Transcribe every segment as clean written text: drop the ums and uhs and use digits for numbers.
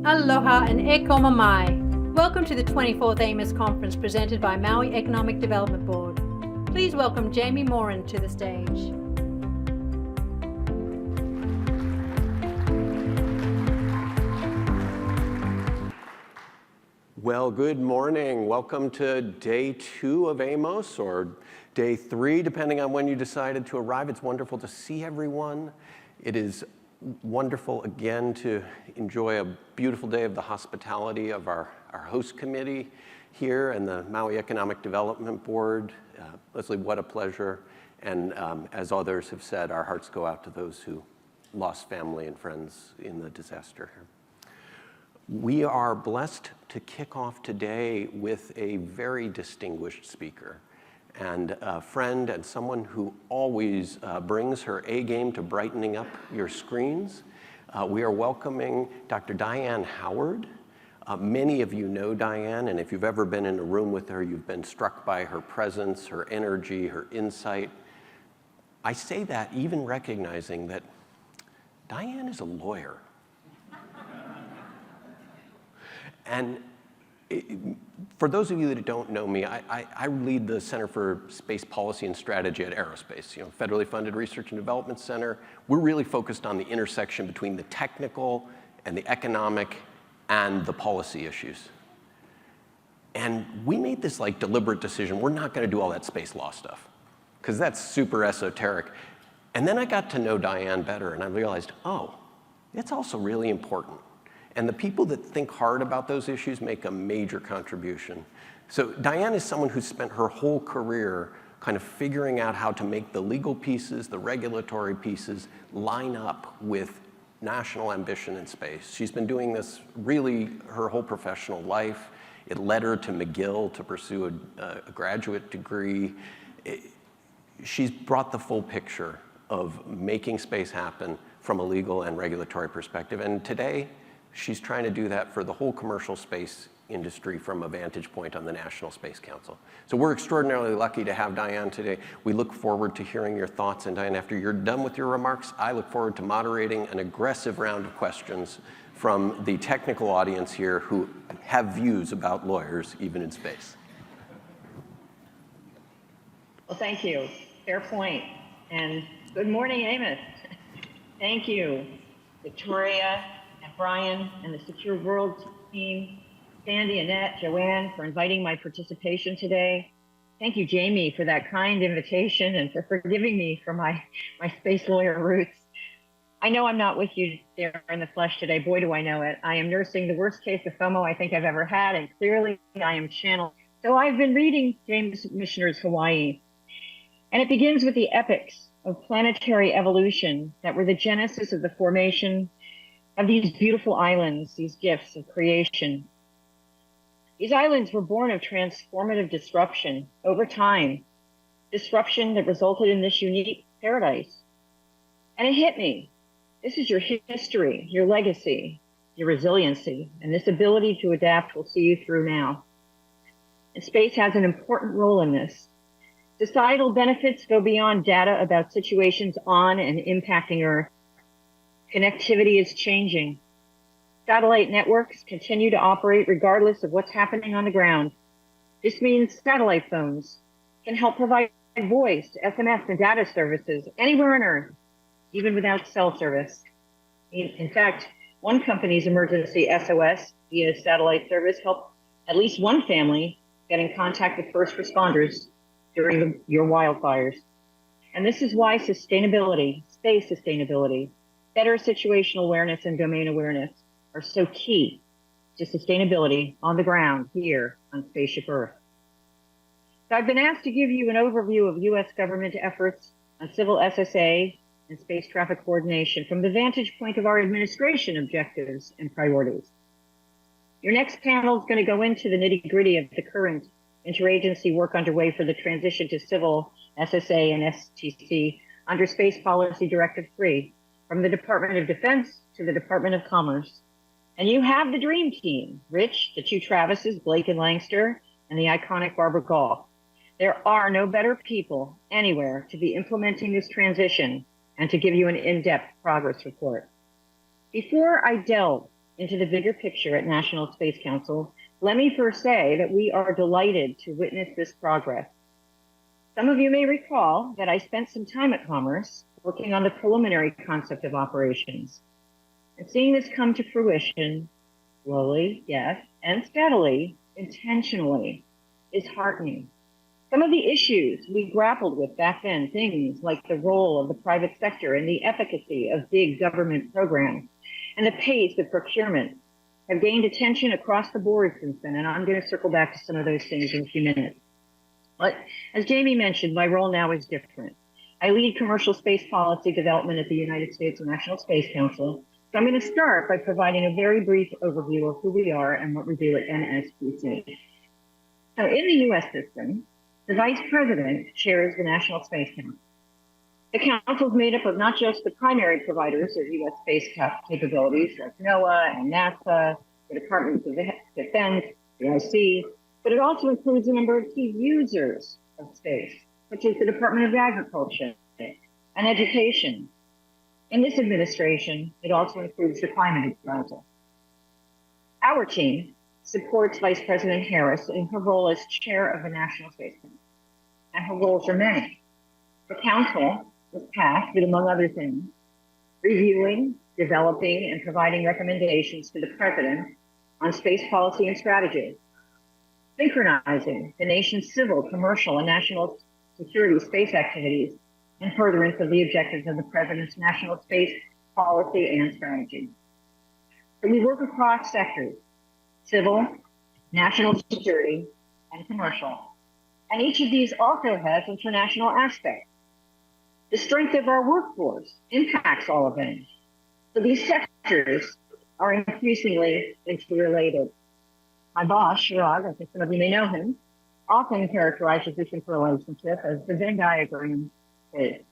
Aloha and e komamai. Welcome to the 24th AMOS conference presented by Maui Economic Development Board. Please welcome Jamie Moran to the stage. Well, good morning. Welcome to day 2 of AMOS, or day 3, depending on when you decided to arrive. It's wonderful to see everyone. It is wonderful again to enjoy a beautiful day of the hospitality of our host committee here and the Maui Economic Development Board. Leslie, what a pleasure. And as others have said, our hearts go out to those who lost family and friends in the disaster here. We are blessed to kick off today with a very distinguished speaker and a friend and someone who always brings her A game to brightening up your screens. We are welcoming Dr. Diane Howard. Many of you know Diane, and if you've ever been in a room with her, you've been struck by her presence, her energy, her insight. I say that even recognizing that Diane is a lawyer. And for those of you that don't know me, I lead the Center for Space Policy and Strategy at Aerospace, federally funded research and development center. We're really focused on the intersection between the technical and the economic and the policy issues. And we made this deliberate decision. We're not going to do all that space law stuff because that's super esoteric. And then I got to know Diane better, and I realized, oh, it's also really important. And the people that think hard about those issues make a major contribution. So Diane is someone who's spent her whole career kind of figuring out how to make the legal pieces, the regulatory pieces, line up with national ambition in space. She's been doing this really her whole professional life. It led her to McGill to pursue a graduate degree. She's brought the full picture of making space happen from a legal and regulatory perspective. And today, she's trying to do that for the whole commercial space industry from a vantage point on the National Space Council. So we're extraordinarily lucky to have Diane today. We look forward to hearing your thoughts. And Diane, after you're done with your remarks, I look forward to moderating an aggressive round of questions from the technical audience here who have views about lawyers, even in space. Well, thank you. Fair point. And good morning, Amos. Thank you, Victoria, Brian and the Secure World team, Sandy, Annette, Joanne, for inviting my participation today. Thank you, Jamie, for that kind invitation and for forgiving me for my space lawyer roots. I know I'm not with you there in the flesh today. Boy, do I know it. I am nursing the worst case of FOMO I think I've ever had, and clearly I am channeled. So I've been reading James Michener's Hawaii, and it begins with the epics of planetary evolution that were the genesis of the formation of these beautiful islands, these gifts of creation. These islands were born of transformative disruption over time, disruption that resulted in this unique paradise. And it hit me. This is your history, your legacy, your resiliency, and this ability to adapt will see you through now. And space has an important role in this. Societal benefits go beyond data about situations on and impacting Earth. Connectivity is changing. Satellite networks continue to operate regardless of what's happening on the ground. This means satellite phones can help provide voice, SMS, and data services anywhere on Earth, even without cell service. In fact, one company's emergency SOS via satellite service helped at least one family get in contact with first responders during your wildfires. And this is why sustainability, space sustainability, better situational awareness and domain awareness are so key to sustainability on the ground here on Spaceship Earth. So I've been asked to give you an overview of U.S. government efforts on civil SSA and space traffic coordination from the vantage point of our administration objectives and priorities. Your next panel is going to go into the nitty-gritty of the current interagency work underway for the transition to civil SSA and STC under Space Policy Directive 3. From the Department of Defense to the Department of Commerce. And you have the dream team, Rich, the two Travises, Blake and Langster, and the iconic Barbara Gall. There are no better people anywhere to be implementing this transition and to give you an in-depth progress report. Before I delve into the bigger picture at National Space Council, let me first say that we are delighted to witness this progress. Some of you may recall that I spent some time at Commerce working on the preliminary concept of operations. And seeing this come to fruition, slowly, yes, and steadily, intentionally, is heartening. Some of the issues we grappled with back then, things like the role of the private sector and the efficacy of big government programs and the pace of procurement, have gained attention across the board since then, and I'm going to circle back to some of those things in a few minutes. But as Jamie mentioned, my role now is different. I lead commercial space policy development at the United States National Space Council. So I'm going to start by providing a very brief overview of who we are and what we do at NSPC. So in the US system, the Vice President chairs the National Space Council. The council is made up of not just the primary providers of US space capabilities like NOAA and NASA, the Department of Defense, the IC, but it also includes a number of key users of space, such as the Department of Agriculture and Education. In this administration, it also includes the Climate Council. Our team supports Vice President Harris in her role as chair of the National Space Council, and her roles are many. The council is tasked with, among other things, reviewing, developing, and providing recommendations to the president on space policy and strategy, synchronizing the nation's civil, commercial, and national security space activities in furtherance of the objectives of the president's national space policy and strategy. So we work across sectors: civil, national security, and commercial. And each of these also has international aspects. The strength of our workforce impacts all of them. So these sectors are increasingly interrelated. My boss, Chirag, I think some of you may know him, often characterizes this interrelationship as the Venn diagram is.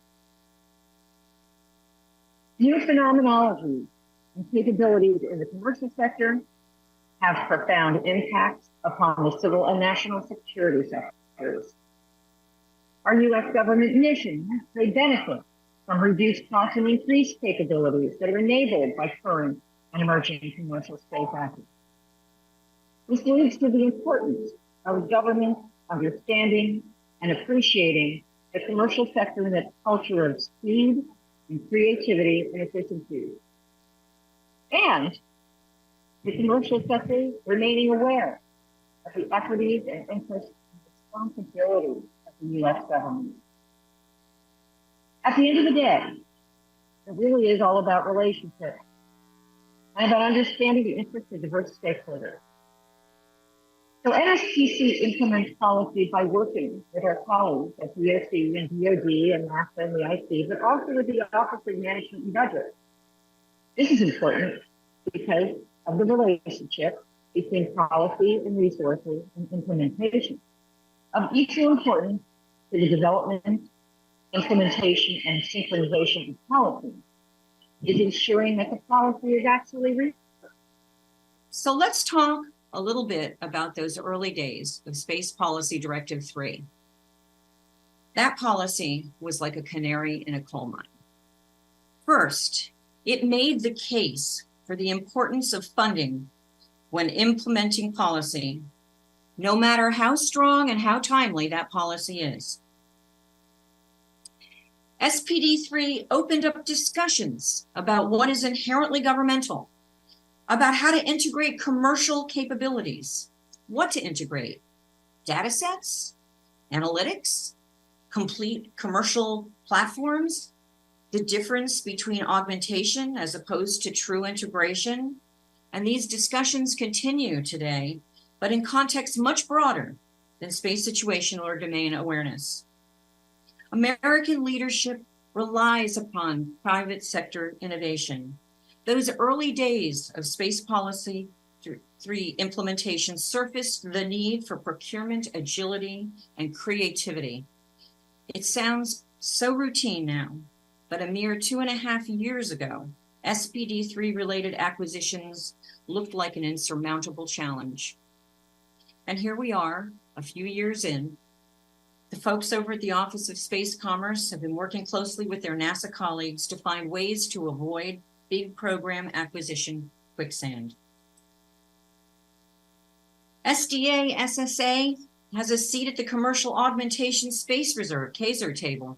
New phenomenologies and capabilities in the commercial sector have profound impacts upon the civil and national security sectors. Our U.S. government missions, they benefit from reduced costs and increased capabilities that are enabled by current and emerging commercial space assets. This leads to the importance of government understanding and appreciating the commercial sector and its culture of speed and creativity and efficiency. And the commercial sector remaining aware of the equities and interests and responsibilities of the U.S. government. At the end of the day, it really is all about relationships and about understanding the interests of diverse stakeholders. So NSPC implements policy by working with our colleagues at DOC and DOD and NASA and the IC, but also with the Office of Management and Budget. This is important because of the relationship between policy and resources and implementation. Of equal importance to the development, implementation, and synchronization of policy is ensuring that the policy is actually real. So let's talk a little bit about those early days of Space Policy Directive 3. That policy was like a canary in a coal mine. First, it made the case for the importance of funding when implementing policy, no matter how strong and how timely that policy is. SPD3 opened up discussions about what is inherently governmental, about how to integrate commercial capabilities, what to integrate, data sets, analytics, complete commercial platforms, the difference between augmentation as opposed to true integration. And these discussions continue today, but in context much broader than space situational or domain awareness. American leadership relies upon private sector innovation. Those early days of Space Policy 3 implementation surfaced the need for procurement agility and creativity. It sounds so routine now, but a mere 2.5 years ago, SPD3 related acquisitions looked like an insurmountable challenge. And here we are, a few years in. The folks over at the Office of Space Commerce have been working closely with their NASA colleagues to find ways to avoid big program acquisition quicksand. SDA SSA has a seat at the Commercial Augmentation Space Reserve, KASR table,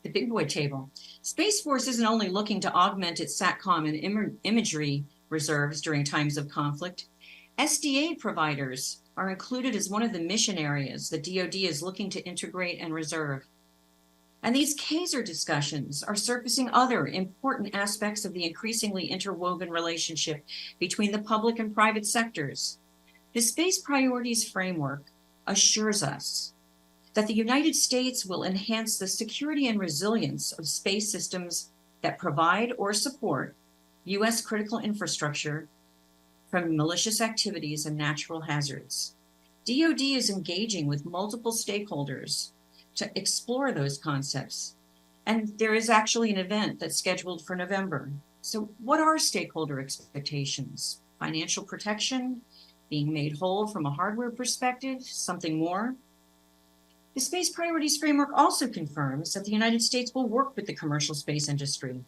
the big boy table. Space Force isn't only looking to augment its SATCOM and imagery reserves during times of conflict. SDA providers are included as one of the mission areas that DoD is looking to integrate and reserve. And these KASR discussions are surfacing other important aspects of the increasingly interwoven relationship between the public and private sectors. The Space Priorities Framework assures us that the United States will enhance the security and resilience of space systems that provide or support U.S. critical infrastructure from malicious activities and natural hazards. DoD is engaging with multiple stakeholders to explore those concepts. And there is actually an event that's scheduled for November. So what are stakeholder expectations? Financial protection, being made whole from a hardware perspective, something more? The Space Priorities Framework also confirms that the United States will work with the commercial space industry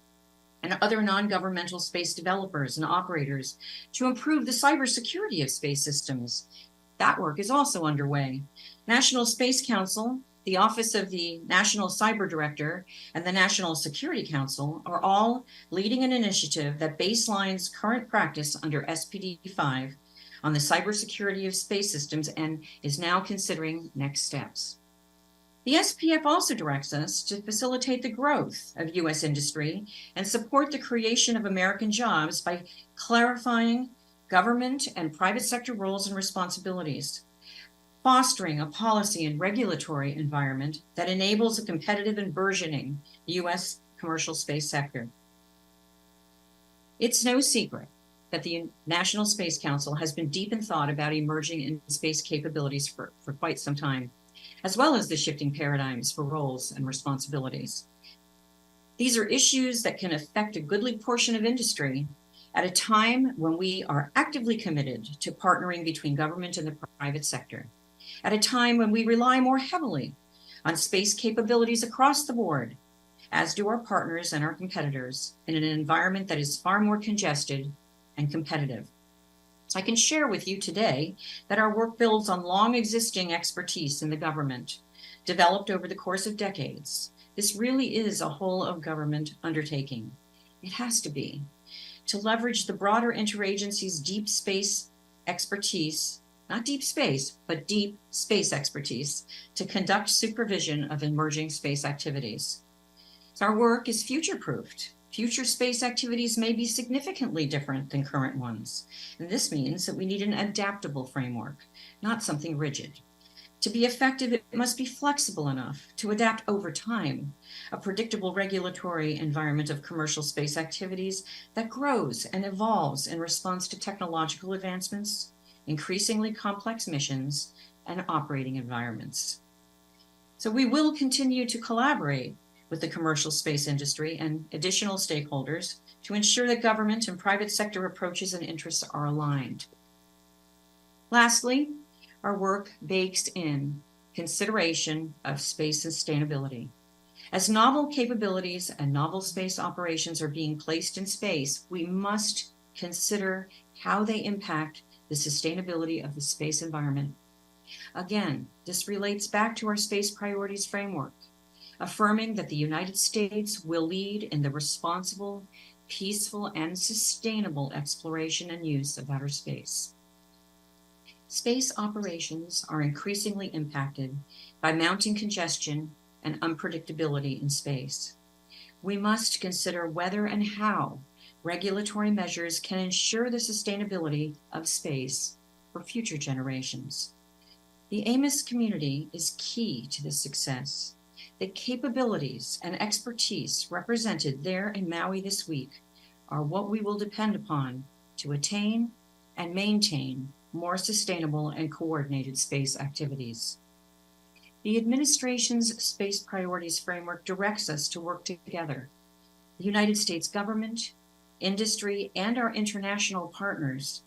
and other non-governmental space developers and operators to improve the cybersecurity of space systems. That work is also underway. National Space Council, the Office of the National Cyber Director, and the National Security Council are all leading an initiative that baselines current practice under SPD 5 on the cybersecurity of space systems and is now considering next steps. The SPF also directs us to facilitate the growth of U.S. industry and support the creation of American jobs by clarifying government and private sector roles and responsibilities, fostering a policy and regulatory environment that enables a competitive and burgeoning U.S. commercial space sector. It's no secret that the National Space Council has been deep in thought about emerging in space capabilities for quite some time, as well as the shifting paradigms for roles and responsibilities. These are issues that can affect a goodly portion of industry at a time when we are actively committed to partnering between government and the private sector, at a time when we rely more heavily on space capabilities across the board, as do our partners and our competitors, in an environment that is far more congested and competitive. I can share with you today that our work builds on long existing expertise in the government, developed over the course of decades. This really is a whole of government undertaking. It has to be, to leverage the broader interagency's deep space expertise, not deep space, but deep space expertise, to conduct supervision of emerging space activities. So our work is future-proofed. Future space activities may be significantly different than current ones, and this means that we need an adaptable framework, not something rigid. To be effective, it must be flexible enough to adapt over time, a predictable regulatory environment of commercial space activities that grows and evolves in response to technological advancements, increasingly complex missions, and operating environments. So we will continue to collaborate with the commercial space industry and additional stakeholders to ensure that government and private sector approaches and interests are aligned. Lastly, our work bakes in consideration of space sustainability. As novel capabilities and novel space operations are being placed in space, we must consider how they impact the sustainability of the space environment. Again, this relates back to our Space Priorities Framework, affirming that the United States will lead in the responsible, peaceful, and sustainable exploration and use of outer space. Space operations are increasingly impacted by mounting congestion and unpredictability in space. We must consider whether and how regulatory measures can ensure the sustainability of space for future generations. The AMOS community is key to this success. The capabilities and expertise represented there in Maui this week are what we will depend upon to attain and maintain more sustainable and coordinated space activities. The administration's Space Priorities Framework directs us to work together. The United States government, industry, and our international partners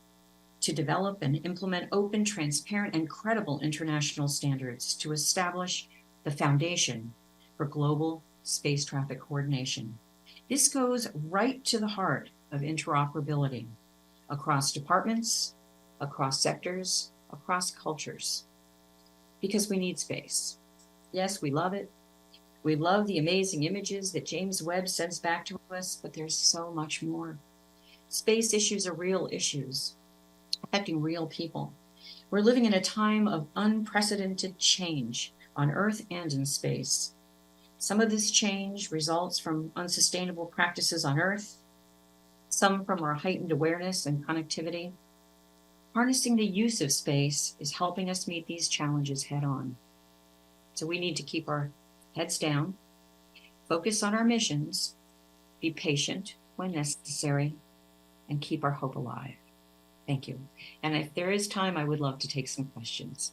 to develop and implement open, transparent, and credible international standards to establish the foundation for global space traffic coordination. This goes right to the heart of interoperability. across departments, across sectors, across cultures, because we need space. Yes, we love it. We love the amazing images that James Webb sends back to us, but there's so much more. Space issues are real issues affecting real people. We're living in a time of unprecedented change on Earth and in space. Some of this change results from unsustainable practices on Earth, some from our heightened awareness and connectivity. Harnessing the use of space is helping us meet these challenges head on. So we need to keep our heads down, focus on our missions, be patient when necessary, and keep our hope alive. Thank you. And if there is time, I would love to take some questions.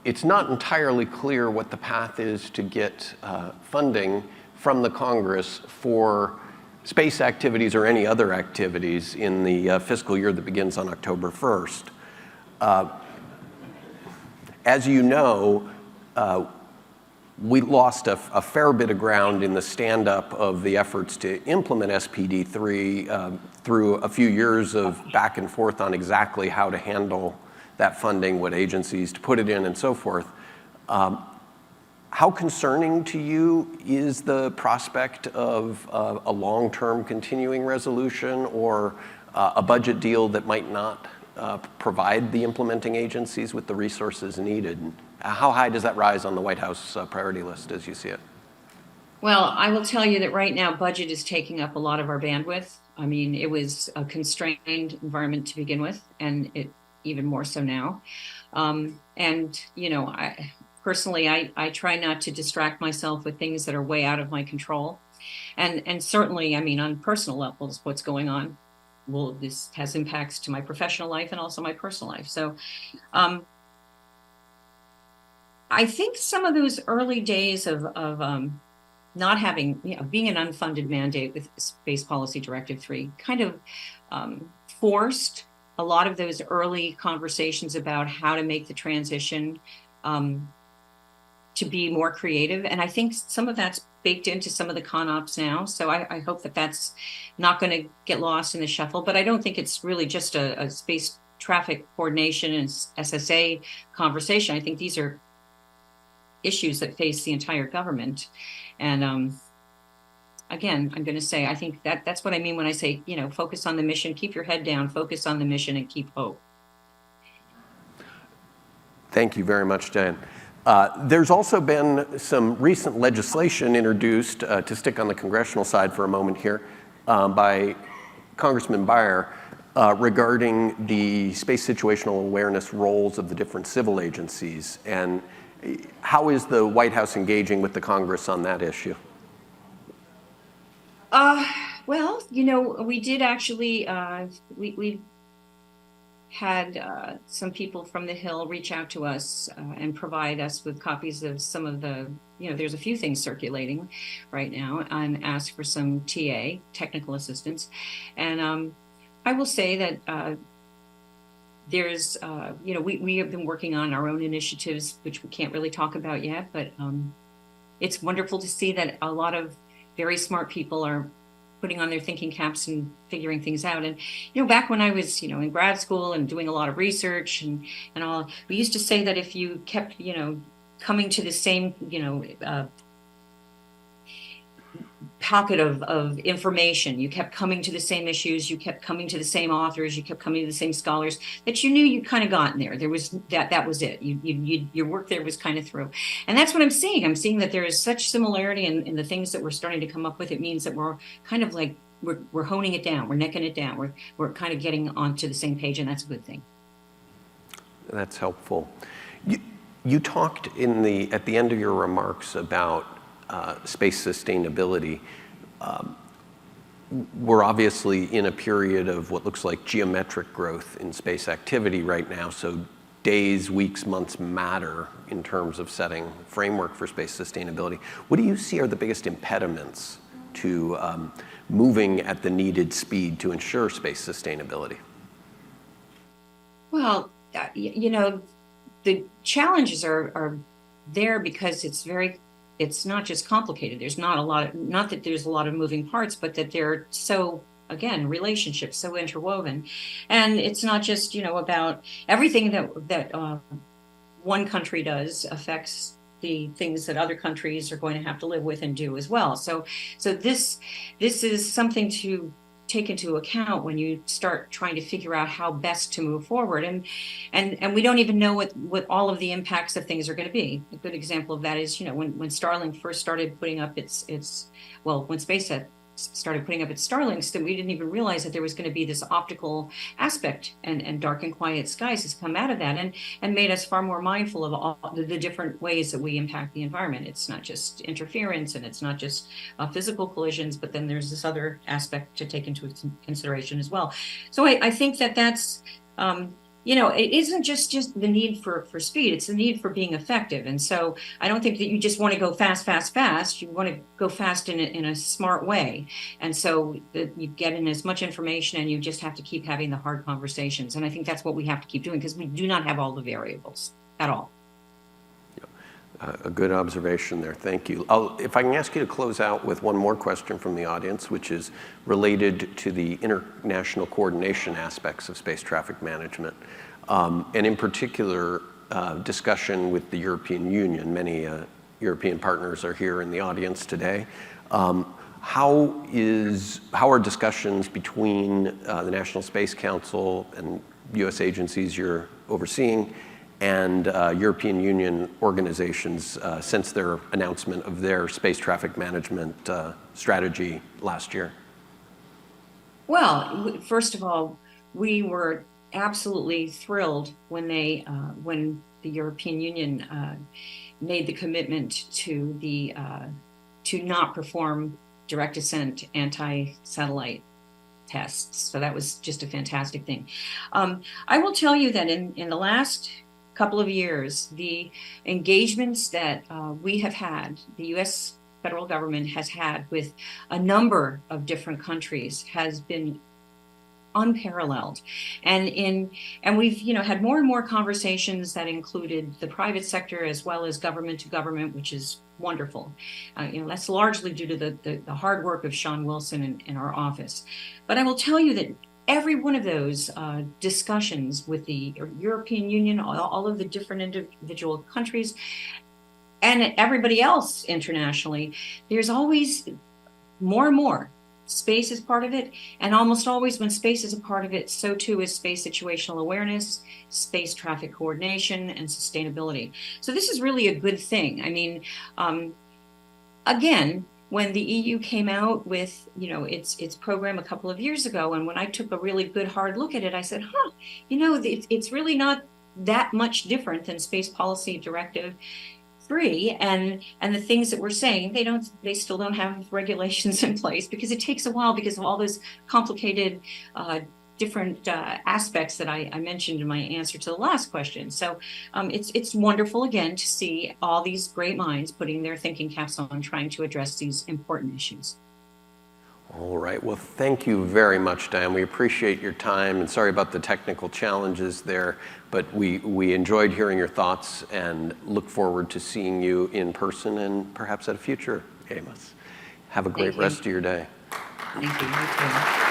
It's not entirely clear what the path is to get funding from the Congress for space activities or any other activities in the fiscal year that begins on October 1st. As you know, we lost a fair bit of ground in the stand-up of the efforts to implement SPD3 through a few years of back and forth on exactly how to handle that funding, what agencies to put it in, and so forth. How concerning to you is the prospect of a long-term continuing resolution or a budget deal that might not provide the implementing agencies with the resources needed? How high does that rise on the White House priority list as you see it? Well, I will tell you that right now, budget is taking up a lot of our bandwidth. I mean, it was a constrained environment to begin with, and it even more so now. And, you know, personally, I try not to distract myself with things that are way out of my control. And certainly, I mean, on personal levels, what's going on, well, this has impacts to my professional life and also my personal life. So I think some of those early days of not having, you know, being an unfunded mandate with Space Policy Directive 3 kind of forced a lot of those early conversations about how to make the transition to be more creative. And I think some of that's baked into some of the con-ops now. So I hope that that's not going to get lost in the shuffle. But I don't think it's really just a space traffic coordination and SSA conversation. I think these are issues that face the entire government. And again, I'm going to say, I think that's what I mean when I say, you know, focus on the mission, keep your head down, focus on the mission, and keep hope. Thank you very much, Diane. There's also been some recent legislation introduced, to stick on the congressional side for a moment here, by Congressman Beyer regarding the space situational awareness roles of the different civil agencies. And how is the White House engaging with the Congress on that issue? Well, you know, we did actually, we had some people from the Hill reach out to us and provide us with copies of some of the, you know, there's a few things circulating right now, and ask for some TA, technical assistance. And I will say that there's, you know, we have been working on our own initiatives, which we can't really talk about yet, but it's wonderful to see that a lot of very smart people are putting on their thinking caps and figuring things out. And, you know, back when I was, you know, in grad school and doing a lot of research and all, we used to say that if you kept, you know, coming to the same, you know, pocket of information, you kept coming to the same issues, you kept coming to the same authors, you kept coming to the same scholars, that you knew you kind of gotten there. There was that was it. Your work there was kind of through. And that's what I'm seeing. I'm seeing that there is such similarity in the things that we're starting to come up with. It means that we're kind of like, we're honing it down, we're necking it down, we're kind of getting onto the same page, and that's a good thing. That's helpful. You talked at the end of your remarks about space sustainability. We're obviously in a period of what looks like geometric growth in space activity right now, so days, weeks, months matter in terms of setting framework for space sustainability. What do you see are the biggest impediments to moving at the needed speed to ensure space sustainability? Well, you know, the challenges are there because it's very it's not just complicated. There's not a lot of, not that there's a lot of moving parts, but that they're so, again, relationships so interwoven. And it's not just, you know, about everything that one country does affects the things that other countries are going to have to live with and do as well. So this is something to take into account when you start trying to figure out how best to move forward. And we don't even know what all of the impacts of things are going to be. A good example of that is, you know, when Starlink first started putting up its when SpaceX started putting up its Starlinks, that we didn't even realize that there was going to be this optical aspect, and dark and quiet skies has come out of that and made us far more mindful of all the different ways that we impact the environment. It's not just interference, and it's not just physical collisions, but then there's this other aspect to take into consideration as well. So I think that that's you know, it isn't just the need for speed, it's the need for being effective. And so I don't think that you just want to go fast. You want to go fast in a smart way. And so that you get in as much information, and you just have to keep having the hard conversations. And I think that's what we have to keep doing, because we do not have all the variables at all. A good observation there. Thank you. If I can ask you to close out with one more question from the audience, which is related to the international coordination aspects of space traffic management, and in particular, discussion with the European Union. Many European partners are here in the audience today. How are discussions between the National Space Council and U.S. agencies you're overseeing and European Union organizations since their announcement of their space traffic management strategy last year? Well, first of all, we were absolutely thrilled when when the European Union made the commitment to not perform direct descent anti-satellite tests. So that was just a fantastic thing. I will tell you that in the last couple of years, the engagements that we have had, the U.S. federal government has had with a number of different countries, has been unparalleled. And we've, you know, had more and more conversations that included the private sector as well as government to government, which is wonderful. You know, that's largely due to the hard work of Sean Wilson in our office. But I will tell you that every one of those discussions with the European Union, all of the different individual countries, and everybody else internationally, there's always more and more. Space is part of it, and almost always when space is a part of it, so too is space situational awareness, space traffic coordination, and sustainability. So this is really a good thing. I mean, again, when the EU came out with, you know, its program a couple of years ago, and when I took a really good hard look at it, I said, you know, it's really not that much different than Space Policy Directive 3, and the things that we're saying, they still don't have regulations in place, because it takes a while because of all those complicated different aspects that I mentioned in my answer to the last question. So it's wonderful, again, to see all these great minds putting their thinking caps on, trying to address these important issues. All right. Well, thank you very much, Diane. We appreciate your time, and sorry about the technical challenges there, but we enjoyed hearing your thoughts and look forward to seeing you in person and perhaps at a future AMOS. Have a great rest of your day. Thank you.